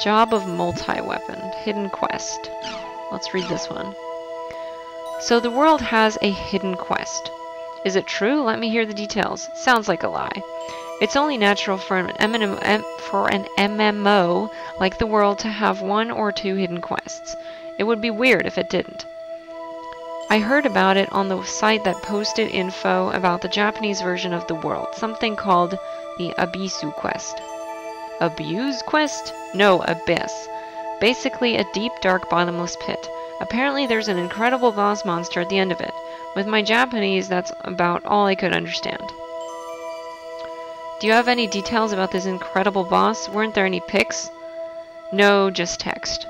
Job of multi-weapon. Hidden quest. Let's read this one. So the world has a hidden quest. Is it true? Let me hear the details. Sounds like a lie. It's only natural for an MMO like the world to have 1 or 2 hidden quests. It would be weird if it didn't. I heard about it on the site that posted info about the Japanese version of the world, something called the Abisu quest. Abuse quest? No, abyss. Basically a deep, dark, bottomless pit. Apparently there's an incredible boss monster at the end of it. With my Japanese, that's about all I could understand. Do you have any details about this incredible boss? Weren't there any pics? No, just text.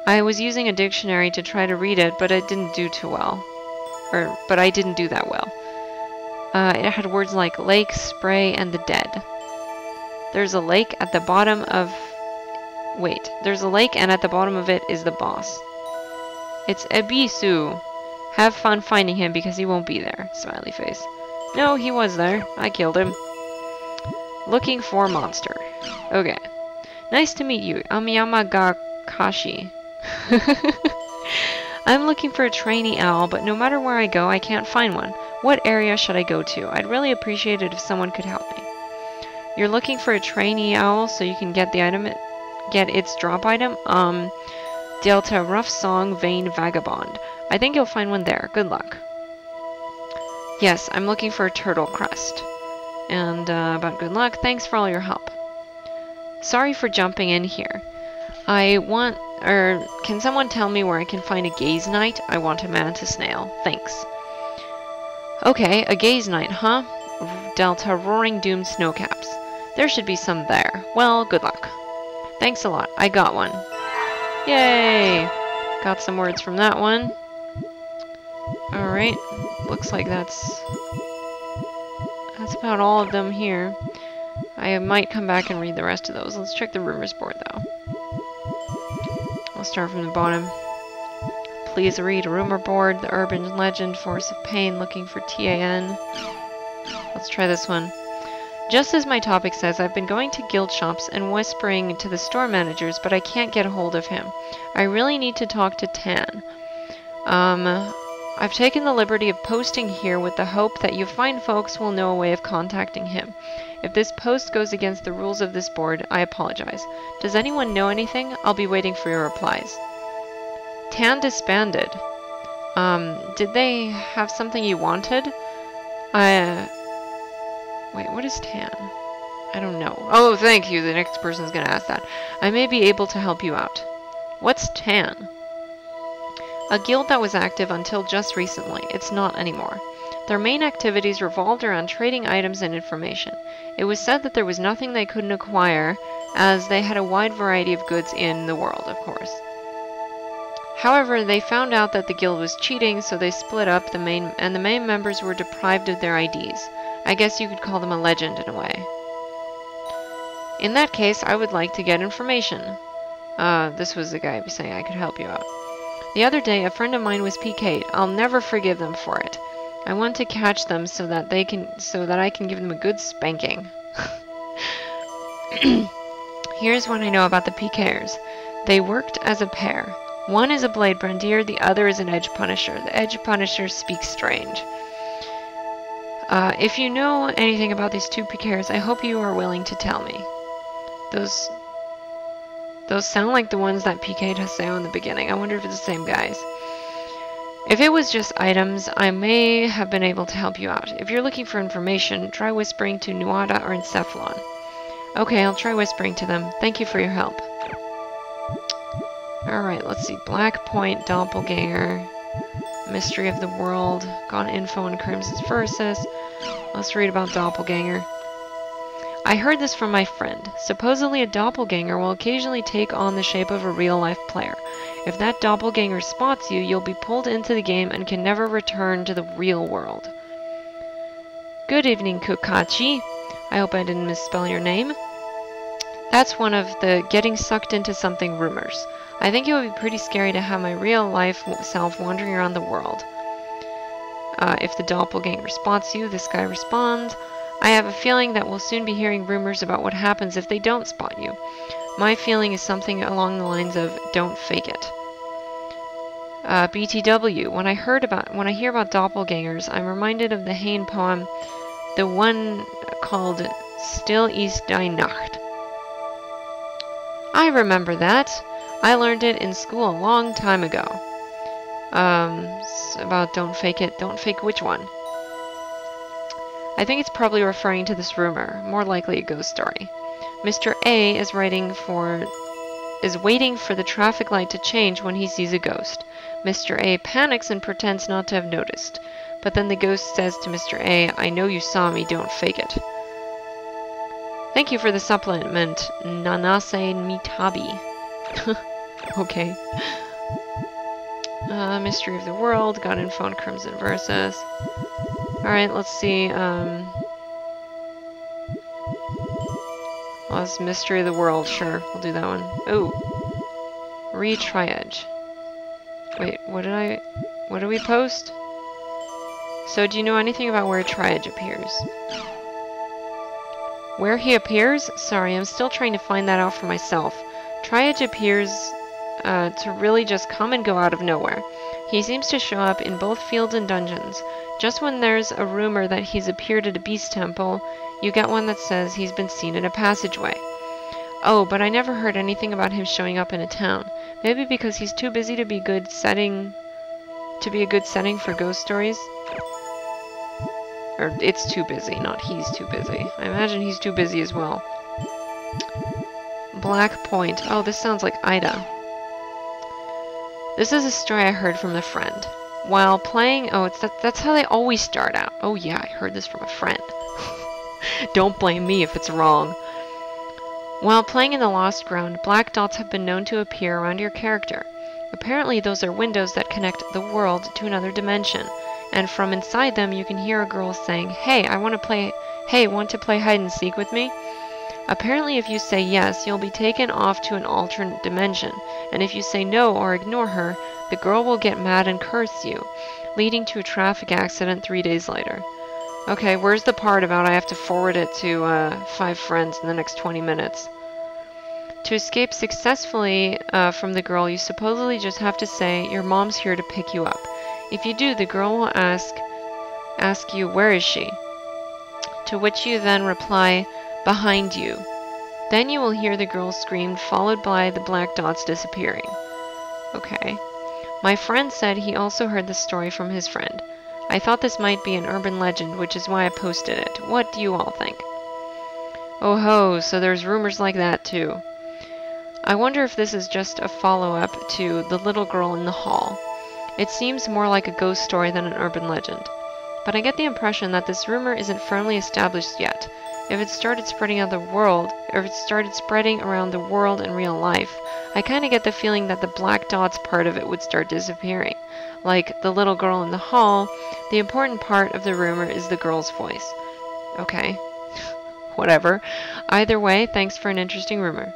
I was using a dictionary to try to read it, but it didn't do too well. But I didn't do that well. It had words like lake, spray, and the dead. There's a lake at the bottom of... Wait, there's a lake and at the bottom of it is the boss. It's Ebisu. Have fun finding him because he won't be there. Smiley face. No, he was there. I killed him. Looking for monster. Okay. Nice to meet you. I'm Yamagakashi. I'm looking for a trainee owl, but no matter where I go, I can't find one. What area should I go to? I'd really appreciate it if someone could help me. You're looking for a trainee owl so you can get the item, get its drop item? Delta Rough Song Vein Vagabond. I think you'll find one there. Good luck. Yes, I'm looking for a turtle crest. And about good luck, thanks for all your help. Sorry for jumping in here. Can someone tell me where I can find a gaze knight? I want a mantis snail. Thanks. Okay, a gaze knight, huh? Delta Roaring Doom Snowcaps. There should be some there. Well, good luck. Thanks a lot. I got one. Yay! Got some words from that one. Alright. Looks like that's about all of them here. I might come back and read the rest of those. Let's check the rumors board, though. I'll start from the bottom. Please read rumor board. The urban legend Force of Pain looking for TAN. Let's try this one. Just as my topic says, I've been going to guild shops and whispering to the store managers, but I can't get a hold of him. I really need to talk to Tan. I've taken the liberty of posting here with the hope that you fine folks will know a way of contacting him. If this post goes against the rules of this board, I apologize. Does anyone know anything? I'll be waiting for your replies. Tan disbanded. Did they have something you wanted? Wait, what is Tan? I don't know. Oh, thank you. The next person's gonna ask that. I may be able to help you out. What's Tan? A guild that was active until just recently. It's not anymore. Their main activities revolved around trading items and information. It was said that there was nothing they couldn't acquire, as they had a wide variety of goods in the world, of course. However, they found out that the guild was cheating, so they split up, the main members were deprived of their IDs. I guess you could call them a legend in a way. In that case, I would like to get information. This was the guy saying I could help you out. The other day, a friend of mine was PK'd. I'll never forgive them for it. I want to catch them so that I can give them a good spanking. Here's what I know about the PKers. They worked as a pair. One is a blade brandier, the other is an edge punisher. The edge punisher speaks strange. If you know anything about these two PKers, I hope you are willing to tell me. Those sound like the ones that PK'd Haseo in the beginning. I wonder if it's the same guys. If it was just items, I may have been able to help you out. If you're looking for information, try whispering to Nuada or Encephalon. Okay, I'll try whispering to them. Thank you for your help. Alright, let's see. Black Point, Doppelganger, Mystery of the World, got info on Crimson's Versus. Let's read about Doppelganger. I heard this from my friend. Supposedly a doppelganger will occasionally take on the shape of a real-life player. If that doppelganger spots you, you'll be pulled into the game and can never return to the real world. Good evening, Kukachi. I hope I didn't misspell your name. That's one of the getting sucked into something rumors. I think it would be pretty scary to have my real-life self wandering around the world. If the doppelganger spots you, this guy responds, I have a feeling that we'll soon be hearing rumors about what happens if they don't spot you. My feeling is something along the lines of don't fake it. BTW, when I hear about doppelgangers, I'm reminded of the Heine poem, the one called Still ist die Nacht. I remember that. I learned it in school a long time ago. About don't fake it. Don't fake which one? I think it's probably referring to this rumor, more likely a ghost story. Mr. A is waiting for the traffic light to change when he sees a ghost. Mr. A panics and pretends not to have noticed. But then the ghost says to Mr. A, I know you saw me, don't fake it. Thank you for the supplement, Nanase Mitabi. Okay. Mystery of the World, God and Phone Crimson Versus. Alright, let's see, well, it's Mystery of the World, sure, we'll do that one. Oh! Re-triage. Wait, what did we post? So, do you know anything about where triage appears? Where he appears? Sorry, I'm still trying to find that out for myself. Triage appears to really just come and go out of nowhere. He seems to show up in both fields and dungeons. Just when there's a rumor that he's appeared at a beast temple, you get one that says he's been seen in a passageway. Oh, but I never heard anything about him showing up in a town. Maybe because he's too busy to be a good setting for ghost stories? Or it's too busy, not he's too busy. I imagine he's too busy as well. Black Point. Oh, this sounds like Ida. This is a story I heard from a friend. While playing... Oh, that's how they always start out. Oh yeah, I heard this from a friend. Don't blame me if it's wrong. While playing in the Lost Ground, black dots have been known to appear around your character. Apparently those are windows that connect the world to another dimension. And from inside them you can hear a girl saying, Hey, want to play hide and seek with me? Apparently if you say yes, you'll be taken off to an alternate dimension, and if you say no or ignore her, the girl will get mad and curse you, leading to a traffic accident 3 days later. Okay, where's the part about I have to forward it to 5 friends in the next 20 minutes? To escape successfully from the girl, you supposedly just have to say, your mom's here to pick you up. If you do, the girl will ask you, where is she? To which you then reply, behind you. Then you will hear the girl scream, followed by the black dots disappearing. Okay. My friend said he also heard this story from his friend. I thought this might be an urban legend, which is why I posted it. What do you all think? Oh ho, so there's rumors like that too. I wonder if this is just a follow-up to The Little Girl in the Hall. It seems more like a ghost story than an urban legend. But I get the impression that this rumor isn't firmly established yet. If it started spreading around the world in real life, I kinda get the feeling that the black dots part of it would start disappearing. Like The Little Girl in the Hall, the important part of the rumor is the girl's voice. Okay. Whatever. Either way, thanks for an interesting rumor.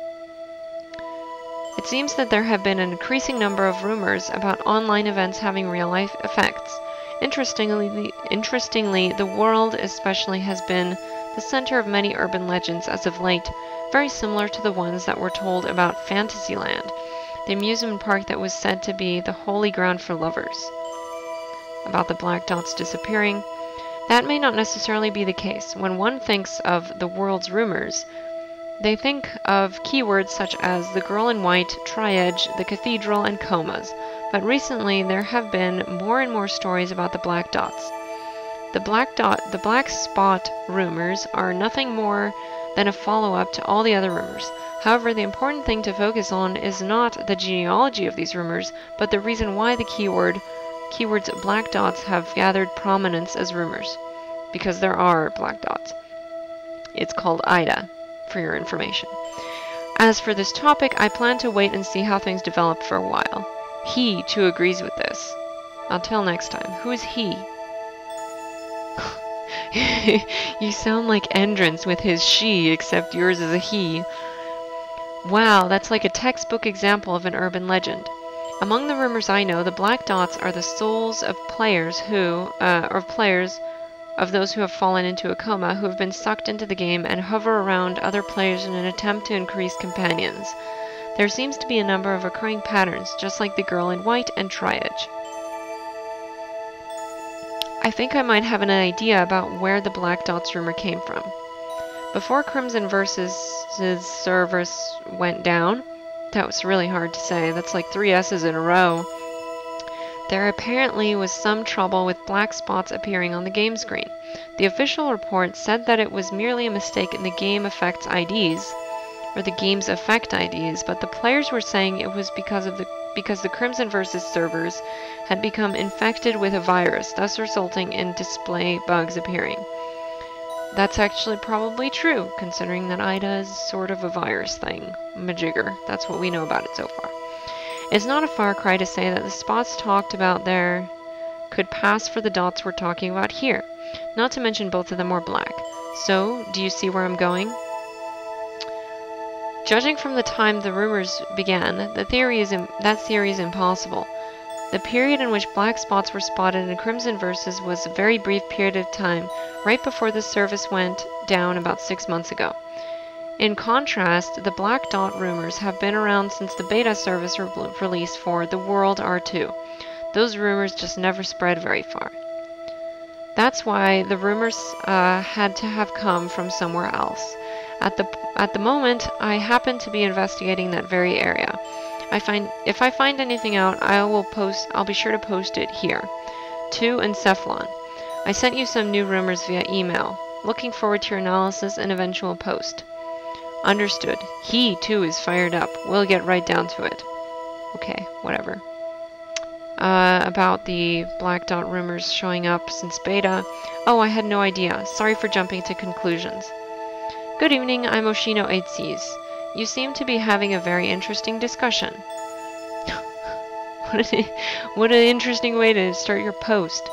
It seems that there have been an increasing number of rumors about online events having real-life effects. Interestingly, the world especially has been the center of many urban legends as of late, very similar to the ones that were told about Fantasyland, the amusement park that was said to be the holy ground for lovers. About the black dots disappearing, that may not necessarily be the case. When one thinks of the world's rumors, they think of keywords such as the girl in white, triage, the cathedral, and comas, but recently there have been more and more stories about the black dots. The black spot rumors are nothing more than a follow-up to all the other rumors. However, the important thing to focus on is not the genealogy of these rumors, but the reason why the keywords black dots have gathered prominence as rumors. Because there are black dots. It's called Ida, for your information. As for this topic, I plan to wait and see how things develop for a while. He, too, agrees with this. Until next time, who is he? You sound like Endrance with his she, except yours is a he. Wow, that's like a textbook example of an urban legend. Among the rumors I know, the black dots are the souls of players of those who have fallen into a coma, who have been sucked into the game and hover around other players in an attempt to increase companions. There seems to be a number of recurring patterns, just like the girl in white and triage. I think I might have an idea about where the Black Dots rumor came from. Before Crimson Versus' servers went down, that was really hard to say, that's like 3 S's in a row, there apparently was some trouble with black spots appearing on the game screen. The official report said that it was merely a mistake in the game effects IDs, or the game's effect IDs, but the players were saying it was because the Crimson Versus servers had become infected with a virus, thus resulting in display bugs appearing. That's actually probably true, considering that IDA is sort of a virus thing. Majigger. That's what we know about it so far. It's not a far cry to say that the spots talked about there could pass for the dots we're talking about here. Not to mention both of them were black. So, do you see where I'm going? Judging from the time the rumors began, that theory is impossible. The period in which black spots were spotted in Crimson Versus was a very brief period of time, right before the service went down about 6 months ago. In contrast, the Black Dot rumors have been around since the beta service release for the World R2. Those rumors just never spread very far. That's why the rumors had to have come from somewhere else. At the moment, I happen to be investigating that very area. If I find anything out, I'll be sure to post it here. To Encephalon. I sent you some new rumors via email. Looking forward to your analysis and eventual post. Understood. He, too, is fired up. We'll get right down to it. Okay, whatever. About the Black Dot rumors showing up since beta. Oh, I had no idea. Sorry for jumping to conclusions. Good evening, I'm Oshino 8Cs. You seem to be having a very interesting discussion. What an interesting way to start your post.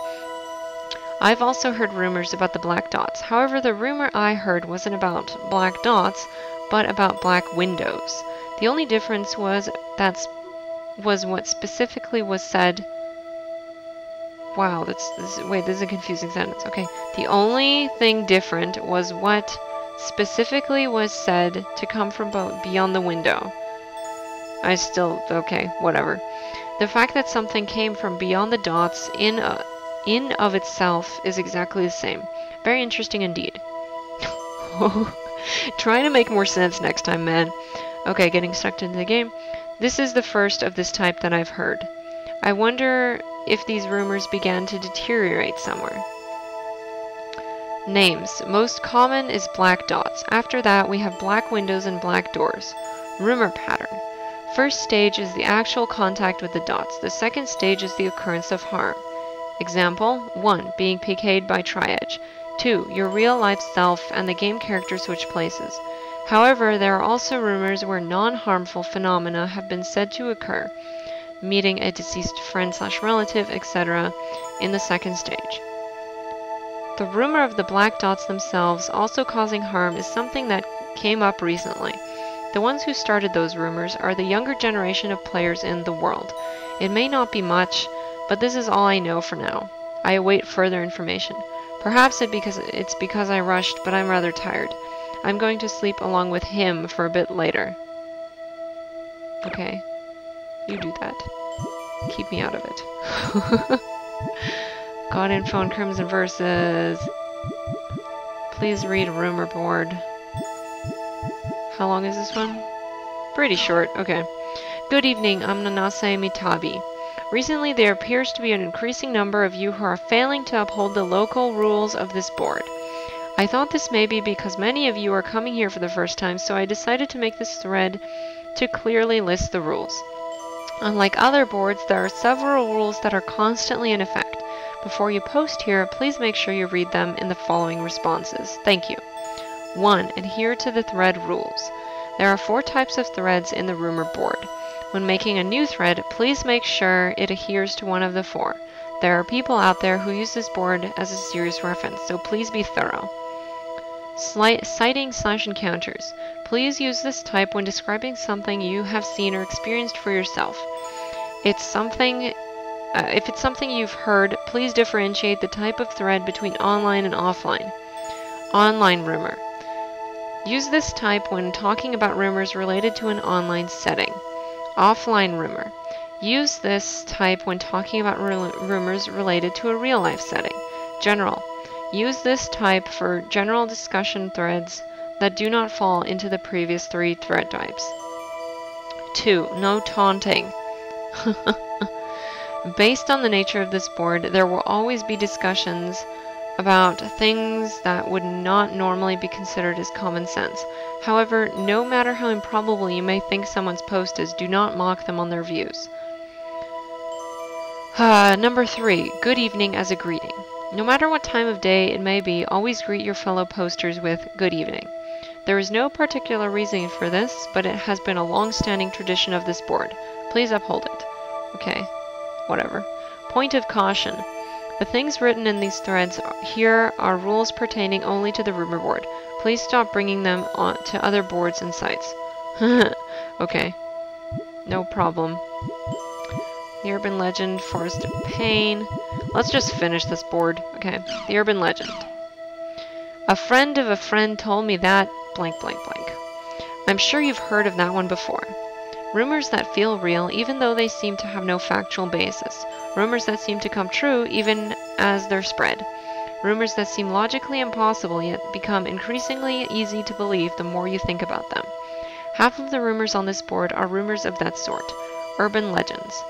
I've also heard rumors about the black dots. However, the rumor I heard wasn't about black dots, but about black windows. The only difference was what specifically was said. Wow, this is a confusing sentence. Okay, the only thing different was what specifically was said to come from beyond the window. Okay, whatever. The fact that something came from beyond the dots in of itself is exactly the same. Very interesting indeed. Trying to make more sense next time, man. Okay, getting sucked into the game. This is the first of this type that I've heard. I wonder if these rumors began to deteriorate somewhere. Names. Most common is black dots. After that, we have black windows and black doors. Rumor pattern. First stage is the actual contact with the dots. The second stage is the occurrence of harm. Example, 1. Being PK'd by triage. 2. Your real-life self and the game character switch places. However, there are also rumors where non-harmful phenomena have been said to occur, meeting a deceased friend/relative, etc., in the second stage. The rumor of the black dots themselves also causing harm is something that came up recently. The ones who started those rumors are the younger generation of players in the world. It may not be much, but this is all I know for now. I await further information. Perhaps it's because I rushed, but I'm rather tired. I'm going to sleep along with him for a bit later. Okay. You do that. Keep me out of it. Got info on Crimson Versus. Please read rumor board. How long is this one? Pretty short. Okay. Good evening, I'm Nanase Mitabi. Recently, there appears to be an increasing number of you who are failing to uphold the local rules of this board. I thought this may be because many of you are coming here for the first time, so I decided to make this thread to clearly list the rules. Unlike other boards, there are several rules that are constantly in effect. Before you post here, please make sure you read them in the following responses. Thank you. 1. Adhere to the thread rules. There are 4 types of threads in the rumor board. When making a new thread, please make sure it adheres to one of the 4. There are people out there who use this board as a serious reference, so please be thorough. Citing/encounters. Please use this type when describing something you have seen or experienced for yourself. It's something if it's something you've heard, please differentiate the type of thread between online and offline. Online rumor. Use this type when talking about rumors related to an online setting. Offline rumor. Use this type when talking about rumors related to a real-life setting. General. Use this type for general discussion threads that do not fall into the previous 3 thread types. 2. No taunting. Based on the nature of this board, there will always be discussions about things that would not normally be considered as common sense. However, no matter how improbable you may think someone's post is, do not mock them on their views. Number 3. Good evening as a greeting. No matter what time of day it may be, always greet your fellow posters with good evening. There is no particular reason for this, but it has been a long-standing tradition of this board. Please uphold it. Okay, whatever. Point of caution. The things written in these threads here are rules pertaining only to the rumor board. Please stop bringing them on to other boards and sites. Okay, no problem. The urban legend, Forest of Pain. Let's just finish this board. Okay, the urban legend. A friend of a friend told me that blank blank blank. I'm sure you've heard of that one before. Rumors that feel real even though they seem to have no factual basis. Rumors that seem to come true even as they're spread. Rumors that seem logically impossible yet become increasingly easy to believe the more you think about them. Half of the rumors on this board are rumors of that sort. Urban legends.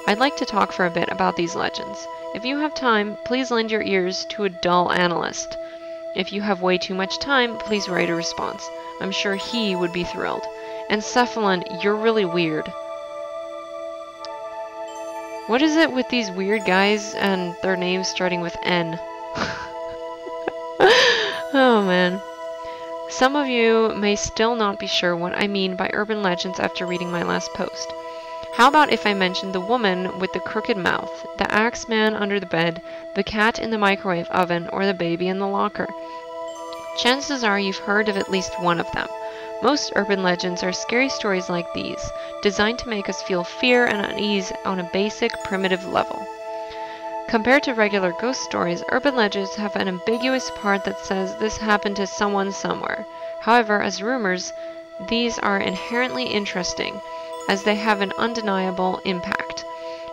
I'd like to talk for a bit about these legends. If you have time, please lend your ears to a dull analyst. If you have way too much time, please write a response. I'm sure he would be thrilled. And Cephalon, you're really weird. What is it with these weird guys and their names starting with N? Oh man. Some of you may still not be sure what I mean by urban legends after reading my last post. How about if I mentioned the woman with the crooked mouth, the axe man under the bed, the cat in the microwave oven, or the baby in the locker? Chances are you've heard of at least one of them. Most urban legends are scary stories like these, designed to make us feel fear and unease on a basic, primitive level. Compared to regular ghost stories, urban legends have an ambiguous part that says this happened to someone somewhere. However, as rumors, these are inherently interesting, as they have an undeniable impact.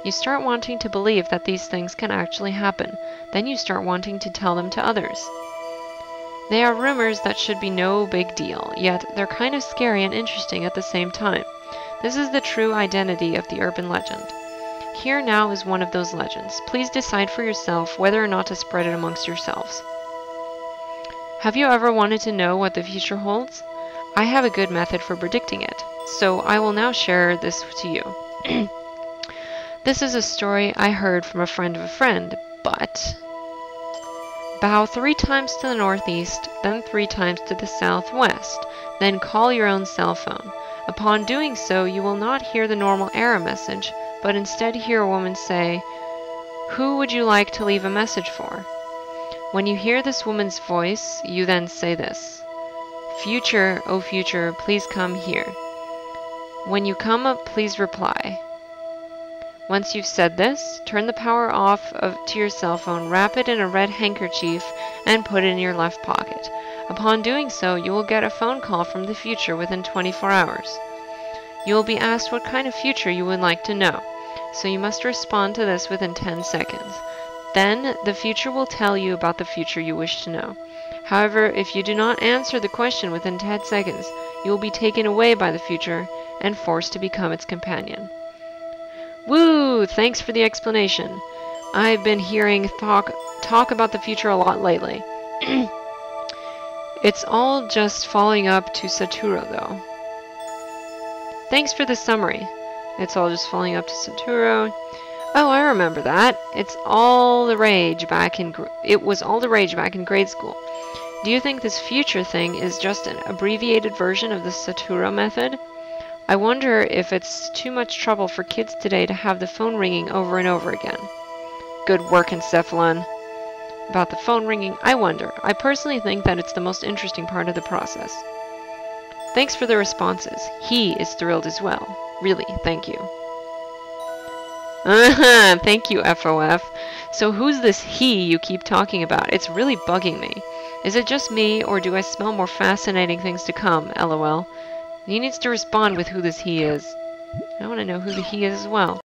You start wanting to believe that these things can actually happen. Then you start wanting to tell them to others. They are rumors that should be no big deal, yet they're kind of scary and interesting at the same time. This is the true identity of the urban legend. Here now is one of those legends. Please decide for yourself whether or not to spread it amongst yourselves. Have you ever wanted to know what the future holds? I have a good method for predicting it, so I will now share this to you. This is a story I heard from a friend of a friend, but... Bow 3 times to the northeast, then 3 times to the southwest, then call your own cell phone. Upon doing so, you will not hear the normal error message, but instead hear a woman say, "Who would you like to leave a message for?" When you hear this woman's voice, you then say this: "Future, oh future, please come here." When you come up, please reply. Once you've said this, turn the power off to your cell phone, wrap it in a red handkerchief, and put it in your left pocket. Upon doing so, you will get a phone call from the future within 24 hours. You will be asked what kind of future you would like to know, so you must respond to this within 10 seconds. Then, the future will tell you about the future you wish to know. However, if you do not answer the question within 10 seconds, you will be taken away by the future and forced to become its companion. Woo! Thanks for the explanation. I've been hearing talk about the future a lot lately. It's all just following up to Saturo, though. Thanks for the summary. It's all just following up to Saturo. Oh, I remember that. It was all the rage back in grade school. Do you think this future thing is just an abbreviated version of the Saturo method? I wonder if it's too much trouble for kids today to have the phone ringing over and over again. Good work, Encephalon. About the phone ringing, I wonder. I personally think that it's the most interesting part of the process. Thanks for the responses. He is thrilled as well. Really, thank you. Thank you, FOF. So who's this he you keep talking about? It's really bugging me. Is it just me, or do I smell more fascinating things to come? LOL. He needs to respond with who this he is. I want to know who the he is as well.